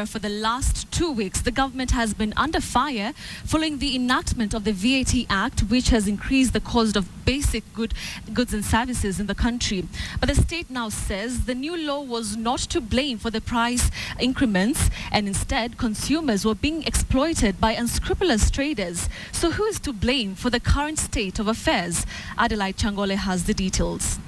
For the last 2 weeks, the government has been under fire following the enactment of the VAT Act, which has increased the cost of basic goods and services in the country. But the state now says the new law was not to blame for the price increments, and instead consumers were being exploited by unscrupulous traders. So who is to blame for the current state of affairs? Adelaide Changole has the details.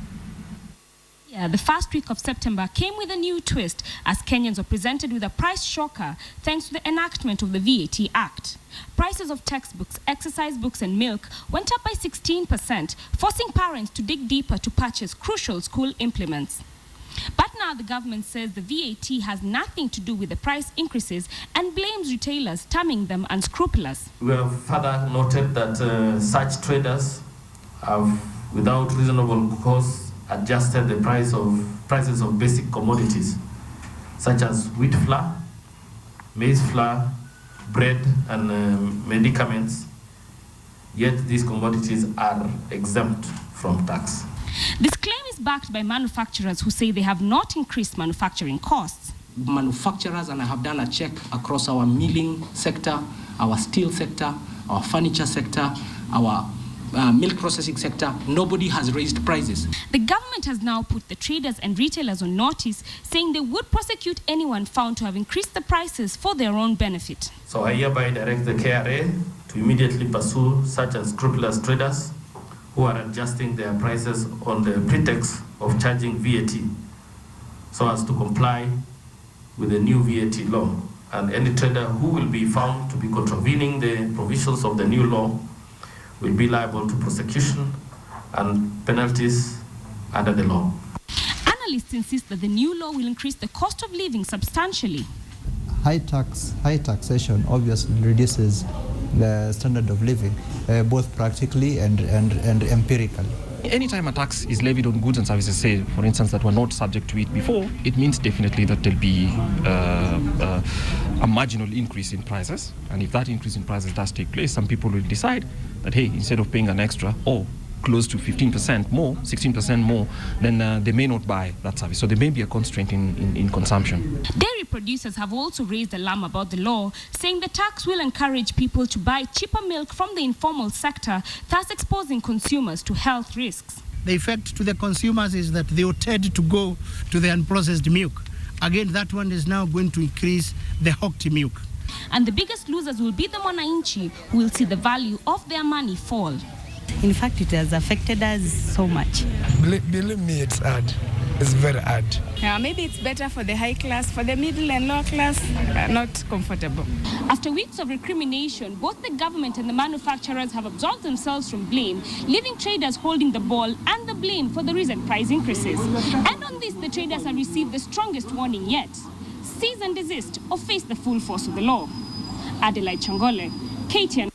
The first week of September came with a new twist as Kenyans were presented with a price shocker thanks to the enactment of the VAT Act. Prices of textbooks, exercise books and milk went up by 16%, forcing parents to dig deeper to purchase crucial school implements. But now the government says the VAT has nothing to do with the price increases and blames retailers, terming them unscrupulous. We have further noted that such traders have, without reasonable cause, adjusted the prices of basic commodities such as wheat flour, maize flour, bread and medicaments, yet these commodities are exempt from tax. This claim is backed by manufacturers who say they have not increased manufacturing costs. Manufacturers, and I have done a check across our milling sector, our steel sector, our furniture sector, our milk processing sector, nobody has raised prices. The government has now put the traders and retailers on notice, saying they would prosecute anyone found to have increased the prices for their own benefit. So I hereby direct the KRA to immediately pursue such unscrupulous traders who are adjusting their prices on the pretext of charging VAT so as to comply with the new VAT law. And any trader who will be found to be contravening the provisions of the new law will be liable to prosecution and penalties under the law. Analysts insist that the new law will increase the cost of living substantially. High taxation obviously reduces the standard of living, both practically and empirically. Anytime a tax is levied on goods and services, say, for instance, that were not subject to it before, it means definitely that there'll be a marginal increase in prices. And if that increase in prices does take place, some people will decide that, hey, instead of paying an extra or close to 15% more, 16% more, then they may not buy that service. So there may be a constraint in consumption. Dairy producers have also raised alarm about the law, saying the tax will encourage people to buy cheaper milk from the informal sector, thus exposing consumers to health risks. The effect to the consumers is that they will tend to go to the unprocessed milk. Again, that one is now going to increase the hawked milk. And the biggest losers will be the Mwananchi, who will see the value of their money fall. In fact, it has affected us so much. Believe me, it's hard. It's very hard. Maybe it's better for the high class, for the middle and low class, not comfortable. After weeks of recrimination, both the government and the manufacturers have absolved themselves from blame, leaving traders holding the ball and the blame for the recent price increases. And on this, the traders have received the strongest warning yet: cease and desist or face the full force of the law. Adelaide Changole, KTN.